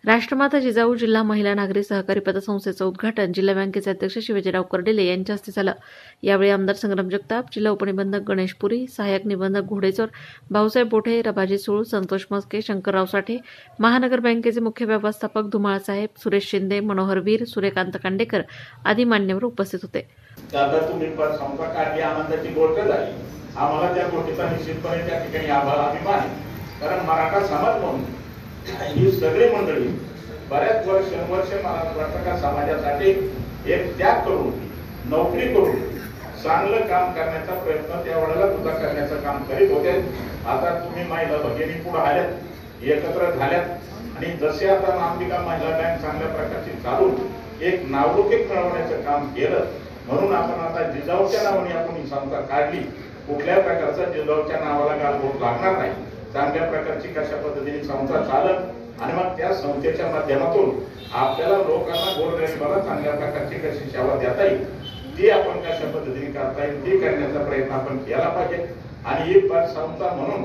राष्ट्रमाता जिजाऊ जिल्हा महिला नागरी सहकारी पतसंस्थेचं उद्घाटन जिल्हा बँकेचे अध्यक्ष शिवाजीराव कर्डिले यांच्या हस्ते झालं। यावेळी आमदार संग्राम जगताप, जिल्हा उपनिबंधक गणेश पुरी, सहाय्यक निबंधक घोडेचोर, भाऊसाहेब बोठे, रबाजी सूळ, संतोष मस्के, शंकरराव साठे, महानगर बँकेचे मुख्य व्यवस्थापक धुमाळ साहेब, सुरेश शिंदे, मनोहर वीर, सूर्यकांत कांडेकर आदी मान्यवर उपस्थित होते। तुम्ही पण संपर्क काढली, आनंदाची गोष्ट झाली। आम्हाला त्या गोष्टीचा निश्चितपणे त्या ठिकाणी अभिमान आहे, कारण मराठा समाज म्हणून ही सगळी मंडळी बऱ्याच वर्ष मराठा समाजासाठी एक त्याग करून नोकरी करून चांगलं काम करण्याचा प्रयत्न त्यावेळेला सुद्धा करण्याचं काम करीत होते। आता तुम्ही महिला भगिनी पुढे आल्यात, एकत्र झाल्यात आणि जसे आता अंबिका महिला बँक चांगल्या प्रकारची चालून एक नावलौकिक मिळवण्याचं काम केलं, म्हणून आपण आता जिजाऊच्या नावाने आपण ही संस्था काढली। कुठल्या प्रकारचा जिजाऊच्या नावाला गालबोट लागणार नाही, चांगल्या प्रकारची कशा पद्धतीने संस्था चालत आणि मग त्या संस्थेच्या माध्यमातून आपल्याला लोकांना गोरगरिबाला चांगल्या प्रकारची कशी सेवा देता येईल ती आपण कशा पद्धतीने करता येईल ती करण्याचा प्रयत्न आपण केला पाहिजे। आणि ही संस्था म्हणून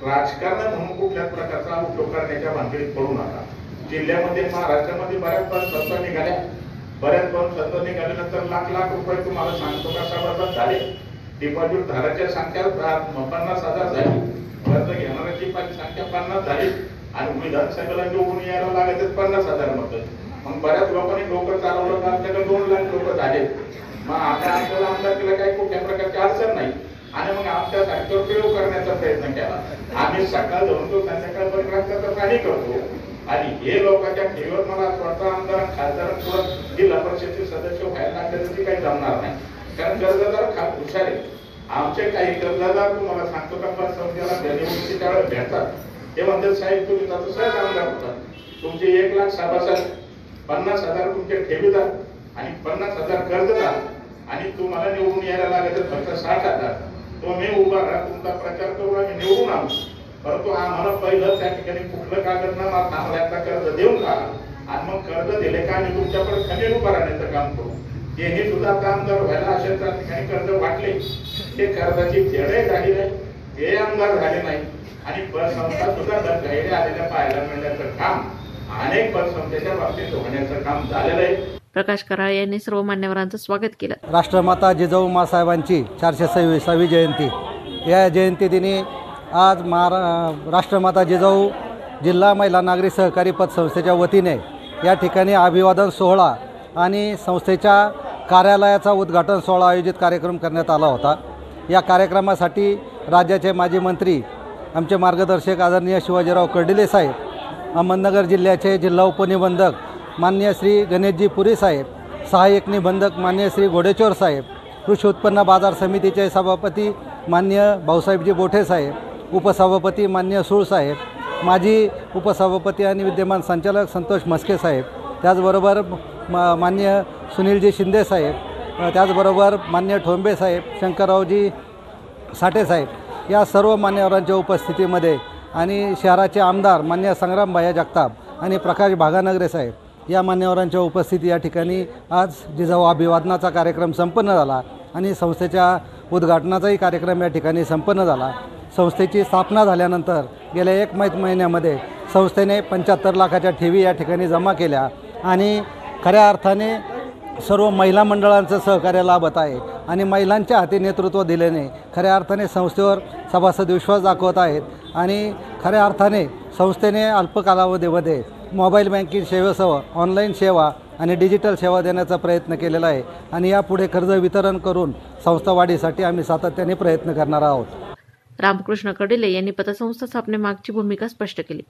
राजकारण म्हणून कुठल्याच प्रकारचा उपयोग करण्याच्या भानगडीत पडू नका। जिल्ह्यामध्ये महाराष्ट्रामध्ये बऱ्याच संस्था निघाल्या, बऱ्याच संस्था निघाल्यानंतर लाख लाख रुपये तुम्हाला सांगतो कसा बरबाद झाले। डिपॉझिट धाराच्या संख्या 50,000 झाली, कर्ज घेणाऱ्याची संख्या 50 झाली आणि विधानसभेला निवडून यायला लागत 50,000 मत। मग बऱ्याच लोकांनी डोकं चालवलं, आपल्याकडे 2 लाख लोक झाले। मग आता आपल्याला आमदारकीला काही कुठल्या प्रकारची अडचण नाही आणि मग आमच्या सारख्यावर प्रयोग करण्याचा प्रयत्न केला। आम्ही सकाळ जाऊन तो संध्याकाळपर्यंत रस्त्याचं पाणी करतो आणि हे लोकांच्या ठेवीवर मला स्वतः आमदार खासदार पुढे जिल्हा परिषदेचे सदस्य व्हायला लागले तर काही जमणार नाही, कारण कर्जदार खास हुशार आहे। आमचे काही कर्जदार तुम्हाला सांगतो का पतसंस्थेला निवडणुकीच्या त्यावेळेस भेटतात, ते म्हणतात साहेब तुम्ही तसं सहज आमदार होता, तुमचे 1 लाख सभासद, 50,000 तुमचे ठेवीदार आणि 50,000 कर्जदार आणि तुम्हाला निवडून यायला लागत फक्त 60,000। तुम्ही उभा राहा, तुमचा प्रचार करून आम्ही निवडून आणू, परंतु आम्हाला पहिलं त्या ठिकाणी कुठलं कागदनामा थांबल्याचा कर्ज देऊन टाका आणि मग कर्ज दिले का आम्ही तुमच्याकडे खंडीन उभं राहण्याचं काम करू। हे सुद्धा आमदार व्हायला अशा त्या ठिकाणी कर्ज वाटले, ते कर्जाची फेडही झाली नाही, ते आमदार झाले नाही आणि पतसंस्था सुद्धा गैरे आलेल्या पाहायला मिळण्याचं काम अनेक पतसंस्थेच्या बाबतीत होण्याचं काम झालेलं आहे। प्रकाश कराळ यांनी सर्व मान्यवरांचं स्वागत केलं। राष्ट्रमाता जिजाऊ मासाहेबांची 426वी जयंती, या जयंतीदिनी आज राष्ट्रमाता जिजाऊ जिल्हा महिला नागरी सहकारी पतसंस्थेच्या वतीने या ठिकाणी अभिवादन सोहळा आणि संस्थेच्या कार्यालयाचा उद्घाटन सोहळा आयोजित कार्यक्रम करण्यात आला होता। या कार्यक्रमासाठी राज्याचे माजी मंत्री आमचे मार्गदर्शक आदरणीय शिवाजीराव कर्डिले साहेब, अहमदनगर जिल्ह्याचे जिल्हा उपनिबंधक मान्य श्री गणेशजी पुरी साहेब, सहाय्यक निबंधक मान्य श्री घोडेचोर साहेब, कृषी उत्पन्न बाजार समितीचे सभापती मान्य भाऊसाहेबजी बोठे साहेब, उपसभापती मान्य सूळ साहेब, माजी उपसभापती आणि विद्यमान संचालक संतोष मस्के साहेब, त्याचबरोबर मान्य सुनीलजी शिंदे साहेब, त्याचबरोबर मान्य ठोंबे साहेब, शंकररावजी साठे साहेब, या सर्व मान्यवरांच्या उपस्थितीमध्ये आणि शहराचे आमदार मान्य संग्रामभाई जगताप आणि प्रकाश भागानगरे साहेब या मान्यवरांच्या उपस्थिती या ठिकाणी आज जिजाऊ अभिवादनाचा कार्यक्रम संपन्न झाला आणि संस्थेच्या उद्घाटनाचाही कार्यक्रम या ठिकाणी संपन्न झाला। संस्थेची स्थापना झाल्यानंतर गेल्या 1 महिन्यामध्ये संस्थेने 75 लाखाच्या ठेवी या ठिकाणी जमा केल्या आणि खऱ्या अर्थाने सर्व महिला मंडळांचं सहकार्य लाभत आहे आणि महिलांच्या हाती नेतृत्व दिल्याने खऱ्या अर्थाने संस्थेवर सभासद विश्वास दाखवत आहेत आणि खऱ्या अर्थाने संस्थेने अल्प कालावधीमध्ये मोबाईल बँकिंग सेवेसह ऑनलाईन सेवा आणि डिजिटल सेवा देण्याचा प्रयत्न केलेला आहे आणि यापुढे कर्ज वितरण करून संस्था वाढीसाठी आम्ही सातत्याने प्रयत्न करणार आहोत। रामकृष्ण कर्डिले यांनी पतसंस्था स्थापनेमागची भूमिका स्पष्ट केली।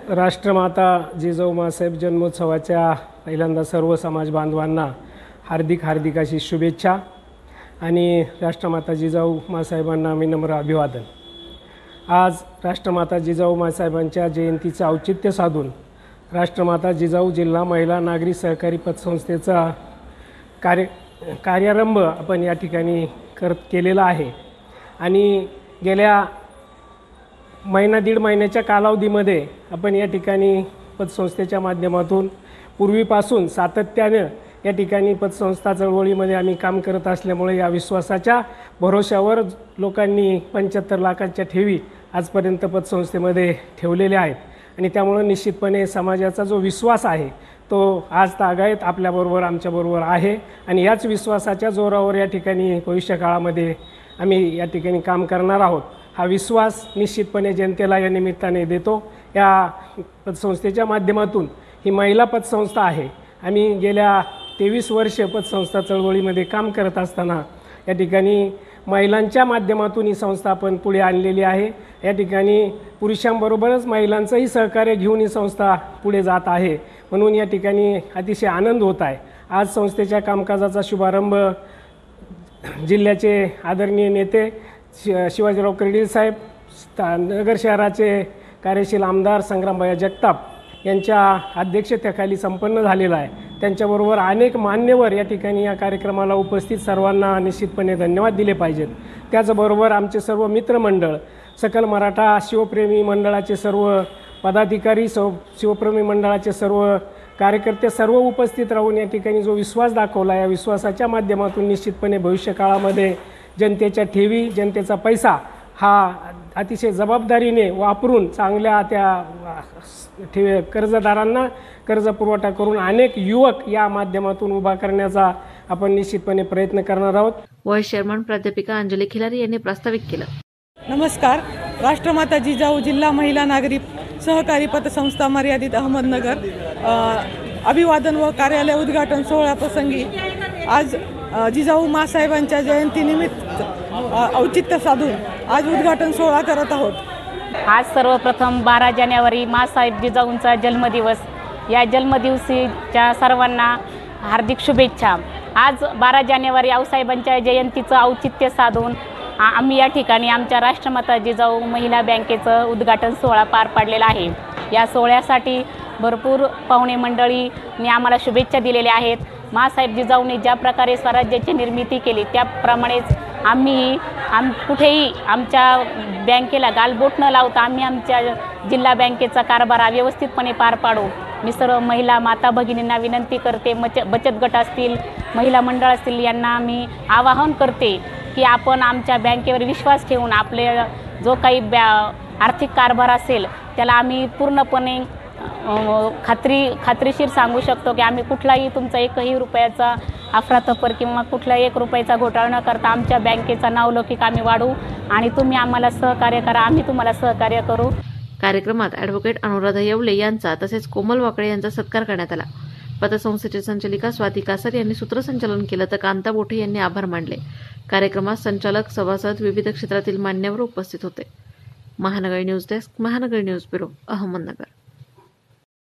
राष्ट्रमाता जिजाऊ मासाहेब जन्मोत्सवाच्या पहिल्यांदा सर्व समाज बांधवांना हार्दिक अशी शुभेच्छा आणि राष्ट्रमाता जिजाऊ मासाहेबांना आम्ही नम्र अभिवादन। आज राष्ट्रमाता जिजाऊ मासाहेबांच्या जयंतीचं औचित्य साधून राष्ट्रमाता जिजाऊ जिल्हा महिला नागरी सहकारी पतसंस्थेचा कार्यारंभ आपण या ठिकाणी केलेला आहे आणि गेल्या दीड महिन्याच्या कालावधीमध्ये आपण या ठिकाणी पतसंस्थेच्या माध्यमातून पूर्वीपासून सातत्यानं या ठिकाणी पतसंस्था चळवळीमध्ये आम्ही काम करत असल्यामुळे या विश्वासाच्या भरोश्यावर लोकांनी 75 लाखांच्या ठेवी आजपर्यंत पतसंस्थेमध्ये ठेवलेल्या आहेत आणि त्यामुळं निश्चितपणे समाजाचा जो विश्वास आहे तो आज तागायत आपल्याबरोबर आमच्याबरोबर आहे आणि याच विश्वासाच्या जोरावर या ठिकाणी भविष्यकाळामध्ये आम्ही या ठिकाणी काम करणार आहोत. हा विश्वास निश्चितपणे जनतेला या निमित्ताने देतो. या पतसंस्थेच्या माध्यमातून ही महिला पतसंस्था आहे. आम्ही गेल्या 23 वर्ष पतसंस्था चळवळीमध्ये काम करत असताना या ठिकाणी महिलांच्या माध्यमातून ही संस्था आपण पुढे आणलेली आहे. या ठिकाणी पुरुषांबरोबरच महिलांचंही सहकार्य घेऊन ही संस्था पुढे जात आहे. म्हणून या ठिकाणी अतिशय आनंद होत आहे. आज संस्थेच्या कामकाजाचा शुभारंभ जिल्ह्याचे आदरणीय नेते शिवाजीराव कर्डील साहेब, नगर शहराचे कार्यशील आमदार संग्रामभाई जगताप यांच्या अध्यक्षतेखाली संपन्न झालेला आहे. त्यांच्याबरोबर अनेक मान्यवर या ठिकाणी या कार्यक्रमाला उपस्थित, सर्वांना निश्चितपणे धन्यवाद दिले पाहिजेत. त्याचबरोबर आमचे सर्व मित्रमंडळ, सकल मराठा शिवप्रेमी मंडळाचे सर्व पदाधिकारी, शिवप्रेमी मंडळाचे सर्व कार्यकर्ते सर्व उपस्थित राहून या ठिकाणी जो विश्वास दाखवला, या विश्वासाच्या माध्यमातून निश्चितपणे भविष्यकाळामध्ये जनतेच्या ठेवी, जनतेचा पैसा हा अतिशय जबाबदारीने वापरून चांगल्या त्या कर्जदारांना कर्ज पुरवठा करून अनेक युवक या माध्यमातून उभा करण्याचा आपण निश्चितपणे प्रयत्न करणार आहोत. व्हाईस चेअरमन प्राध्यापिका अंजली खिलारी यांनी प्रास्ताविक केलं. नमस्कार. राष्ट्रमाता जिजाऊ जिल्हा महिला नागरी सहकारी पतसंस्था मर्यादित अहमदनगर अभिवादन व कार्यालय उद्घाटन सोहळ्याप्रसंगी आज जिजाऊ मासाहेबांच्या जयंतीनिमित्त औचित्य साधून आज उद्घाटन सोहळा करत आहोत. आज सर्वप्रथम 12 जानेवारी मासाहेब जिजाऊंचा जन्मदिवस. या जन्मदिवशीच्या सर्वांना हार्दिक शुभेच्छा. आज 12 जानेवारी आऊसाहेबांच्या जयंतीचं औचित्य साधून आम्ही या ठिकाणी आमच्या राष्ट्रमाता जिजाऊ महिला बँकेचं उद्घाटन सोहळा पार पाडलेला आहे. या सोहळ्यासाठी भरपूर पाहुणे मंडळींनी आम्हाला शुभेच्छा दिलेल्या आहेत. मासाहेब जिजाऊंनी ज्या प्रकारे स्वराज्याची निर्मिती केली त्याप्रमाणेच आम्ही कुठेही आमच्या बँकेला गालबोट न लावता आम्ही आमच्या जिल्हा बँकेचा कारभार व्यवस्थितपणे पार पाडू. मी सर्व महिला माता भगिनींना विनंती करते, बचत गट असतील, महिला मंडळ असतील, यांना मी आवाहन करते की आपण आमच्या बँकेवर विश्वास ठेवून आपले जो काही आर्थिक कारभार असेल त्याला आम्ही पूर्णपणे खात्रीशीर सांगू शकतो की आम्ही कुठलाही तुमचा एकही रुपयाचा अफरातफर किंवा कुठलाही 1 रुपयाचा घोटाळा न करता आमच्या बँकेचा नावलौकिक आम्ही वाढवू आणि तुम्ही आम्हाला सहकार्य करा, आम्ही तुम्हाला सहकार्य करू. कार्यक्रमात ॲडव्होकेट अनुराधा येवले यांचा तसेच कोमल वाकळे यांचा सत्कार करण्यात आला. पतसंस्थेचे संचालिका स्वाती कासर यांनी सूत्रसंचालन केलं तर कांता बोठे यांनी आभार मानले. कार्यक्रमात संचालक, सभासद, विविध क्षेत्रातील मान्यवर उपस्थित होते. महानगर न्यूज डेस्क, महानगर न्यूज ब्युरो, अहमदनगर.